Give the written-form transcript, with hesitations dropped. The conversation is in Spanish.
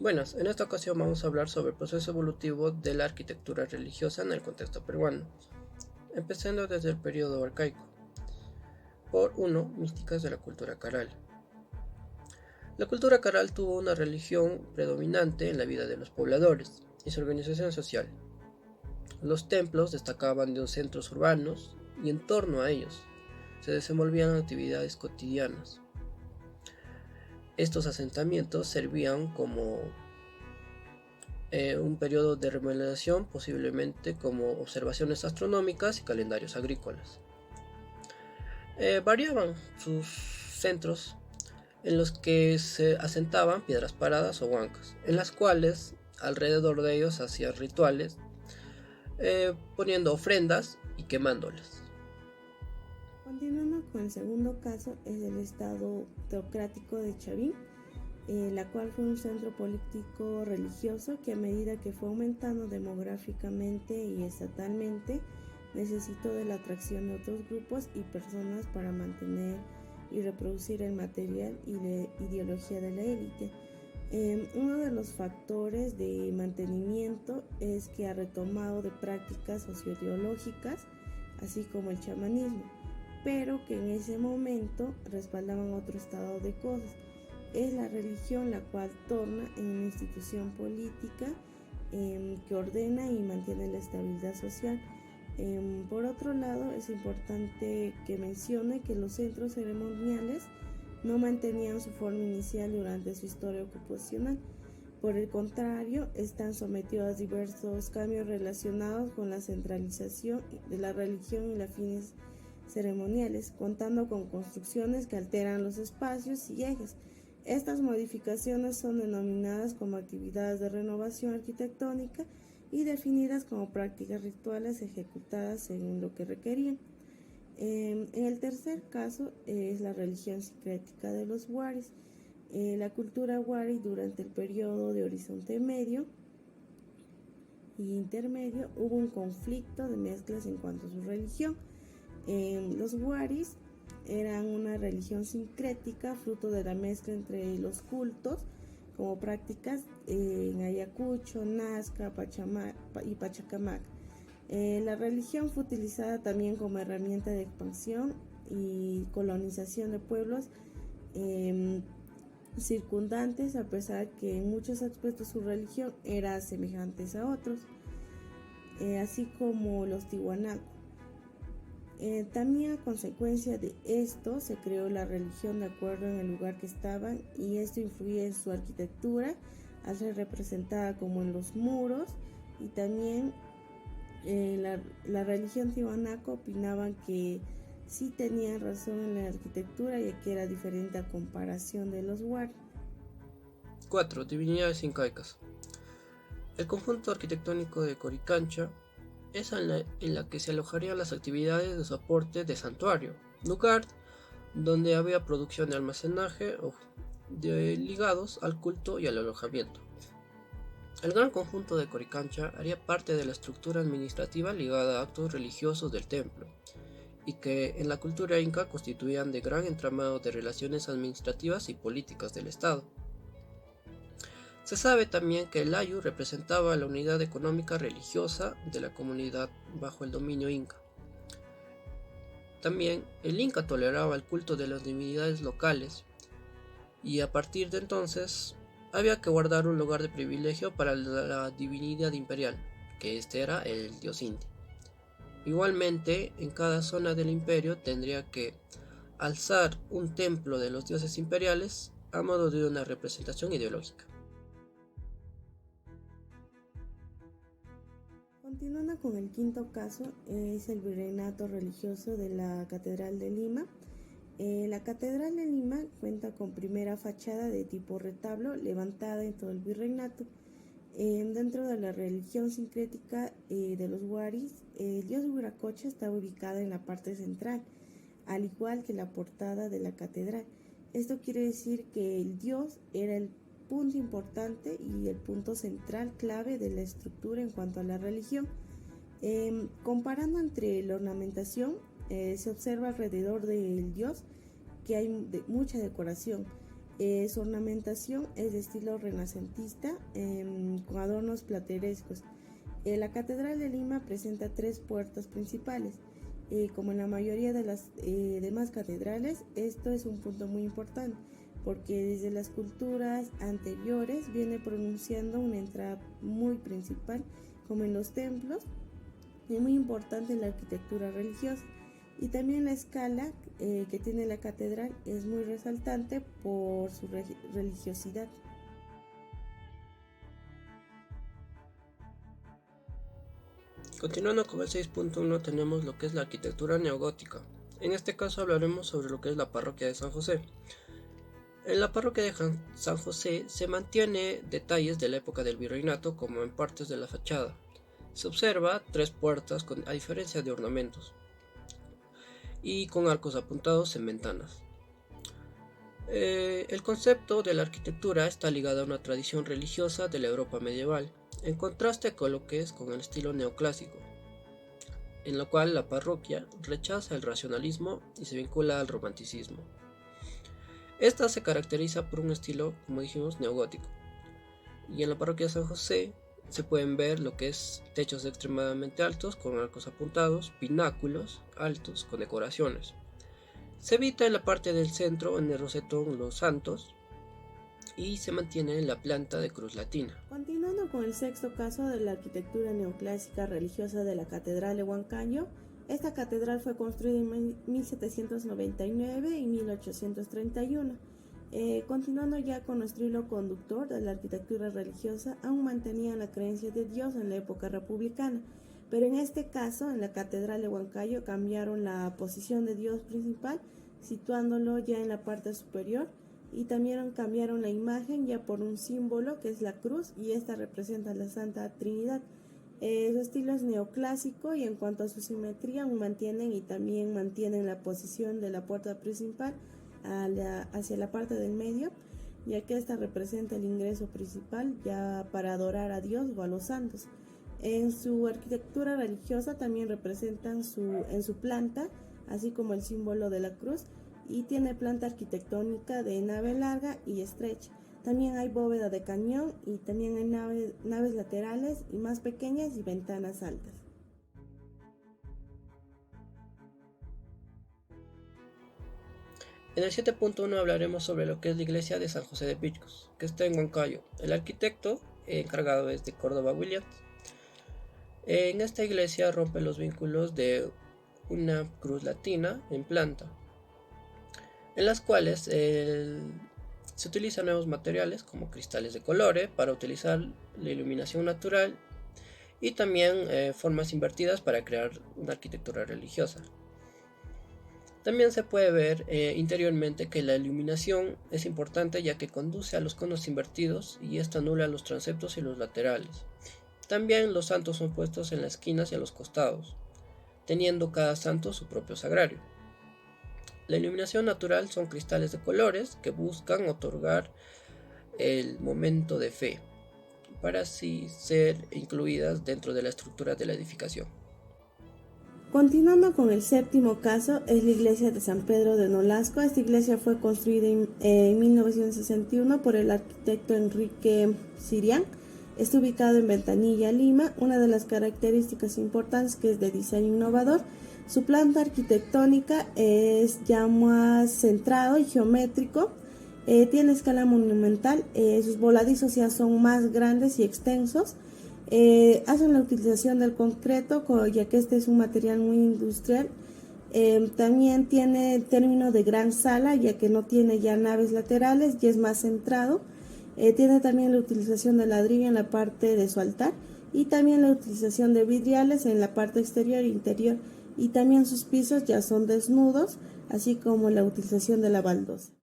Buenas, en esta ocasión vamos a hablar sobre el proceso evolutivo de la arquitectura religiosa en el contexto peruano, empezando desde el periodo arcaico. Por 1. Místicas de la cultura caral. La cultura caral tuvo una religión predominante en la vida de los pobladores y su organización social. Los templos destacaban de los centros urbanos y en torno a ellos se desenvolvían actividades cotidianas. Estos asentamientos servían como un periodo de remodelación, posiblemente como observaciones astronómicas y calendarios agrícolas. Variaban sus centros en los que se asentaban piedras paradas o huancas, en las cuales alrededor de ellos hacían rituales, poniendo ofrendas y quemándolas. Continuando con el segundo caso es el Estado teocrático de Chavín, la cual fue un centro político religioso que a medida que fue aumentando demográficamente y estatalmente, necesitó de la atracción de otros grupos y personas para mantener y reproducir el material y la ideología de la élite. Uno de los factores de mantenimiento es que ha retomado de prácticas socioideológicas, así como el chamanismo, pero que en ese momento respaldaban otro estado de cosas. Es la religión la cual torna en una institución política que ordena y mantiene la estabilidad social. Por otro lado, es importante que mencione que los centros ceremoniales no mantenían su forma inicial durante su historia ocupacional. Por el contrario, están sometidos a diversos cambios relacionados con la centralización de la religión y las fines ceremoniales, contando con construcciones que alteran los espacios y ejes. Estas modificaciones son denominadas como actividades de renovación arquitectónica y definidas como prácticas rituales ejecutadas según lo que requerían. En el tercer caso es la religión sincrética de los waris. La cultura wari durante el periodo de Horizonte Medio y Intermedio hubo un conflicto de mezclas en cuanto a su religión. Los waris eran una religión sincrética, fruto de la mezcla entre los cultos, como prácticas en Ayacucho, Nazca, Pachamac y Pachacamac. La religión fue utilizada también como herramienta de expansión y colonización de pueblos circundantes, a pesar que en muchos aspectos su religión era semejante a otros, así como los tiwanaku. También a consecuencia de esto se creó la religión de acuerdo en el lugar que estaban, y esto influye en su arquitectura al ser representada como en los muros. Y también la religión tiwanaku opinaban que sí tenían razón en la arquitectura, ya que era diferente a comparación de los wari. 4. Divinidades incaicas. El conjunto arquitectónico de Coricancha es en la que se alojarían las actividades de soporte de santuario, lugar donde había producción de almacenaje o ligados al culto y al alojamiento. El gran conjunto de Coricancha haría parte de la estructura administrativa ligada a actos religiosos del templo, y que en la cultura inca constituían de gran entramado de relaciones administrativas y políticas del Estado. Se sabe también que el Ayu representaba la unidad económica religiosa de la comunidad bajo el dominio inca. También el Inca toleraba el culto de las divinidades locales, y a partir de entonces había que guardar un lugar de privilegio para la divinidad imperial, que este era el dios Inti. Igualmente, en cada zona del imperio tendría que alzar un templo de los dioses imperiales a modo de una representación ideológica. Continuando con el quinto caso, es el virreinato religioso de la Catedral de Lima. La Catedral de Lima cuenta con primera fachada de tipo retablo levantada en todo el virreinato. Dentro de la religión sincrética de los waris, el dios Huiracocha estaba ubicado en la parte central, al igual que la portada de la catedral. Esto quiere decir que el dios era el punto importante y el punto central clave de la estructura en cuanto a la religión. Comparando entre la ornamentación, se observa alrededor del dios que hay mucha decoración. Su ornamentación es de estilo renacentista, con adornos platerescos. La Catedral de Lima presenta 3 puertas principales. Como en la mayoría de las demás catedrales, esto es un punto muy importante, porque desde las culturas anteriores viene pronunciando una entrada muy principal, como en los templos, y muy importante en la arquitectura religiosa. Y también la escala que tiene la catedral es muy resaltante por su religiosidad. Continuando con el 6.1 tenemos lo que es la arquitectura neogótica. En este caso hablaremos sobre lo que es la parroquia de San José. En la parroquia de San José se mantiene detalles de la época del virreinato como en partes de la fachada. Se observa 3 puertas a diferencia de ornamentos y con arcos apuntados en ventanas. El concepto de la arquitectura está ligado a una tradición religiosa de la Europa medieval, en contraste con lo que es con el estilo neoclásico, en lo cual la parroquia rechaza el racionalismo y se vincula al romanticismo. Esta se caracteriza por un estilo, como dijimos, neogótico, y en la parroquia de San José se pueden ver lo que es techos extremadamente altos con arcos apuntados, pináculos altos con decoraciones. Se evita en la parte del centro, en el rosetón, los santos, y se mantiene en la planta de cruz latina. Continuando con el 6º caso de la arquitectura neoclásica religiosa de la Catedral de Huancayo, esta catedral fue construida en 1799 y 1831. Continuando ya con nuestro hilo conductor de la arquitectura religiosa, aún mantenían la creencia de Dios en la época republicana, pero en este caso, en la Catedral de Huancayo, cambiaron la posición de Dios principal, situándolo ya en la parte superior, y también cambiaron la imagen ya por un símbolo que es la cruz, y esta representa la Santa Trinidad. Su estilo es neoclásico y en cuanto a su simetría mantienen la posición de la puerta principal hacia la parte del medio, ya que esta representa el ingreso principal ya para adorar a Dios o a los santos. En su arquitectura religiosa también representan en su planta, así como el símbolo de la cruz, y tiene planta arquitectónica de nave larga y estrecha. También hay bóveda de cañón y también hay naves laterales y más pequeñas y ventanas altas. En el 7.1 hablaremos sobre lo que es la iglesia de San José de Picos, que está en Huancayo. El arquitecto encargado es de Córdoba Williams. En esta iglesia rompe los vínculos de una cruz latina en planta, en las cuales se utilizan nuevos materiales como cristales de colores para utilizar la iluminación natural y también formas invertidas para crear una arquitectura religiosa. También se puede ver interiormente que la iluminación es importante, ya que conduce a los conos invertidos y esto anula los transeptos y los laterales. También los santos son puestos en las esquinas y a los costados, teniendo cada santo su propio sagrario. La iluminación natural son cristales de colores que buscan otorgar el momento de fe, para así ser incluidas dentro de la estructura de la edificación. Continuando con el 7º caso, es la iglesia de San Pedro de Nolasco. Esta iglesia fue construida en 1961 por el arquitecto Enrique Sirián. Está ubicado en Ventanilla, Lima. Una de las características importantes que es de diseño innovador. Su planta arquitectónica es ya más centrado y geométrico. Tiene escala monumental. Sus voladizos ya son más grandes y extensos. Hacen la utilización del concreto, ya que este es un material muy industrial. También tiene término de gran sala, ya que no tiene ya naves laterales y es más centrado. Tiene también la utilización de ladrillo en la parte de su altar y también la utilización de vidriales en la parte exterior e interior, y también sus pisos ya son desnudos, así como la utilización de la baldosa.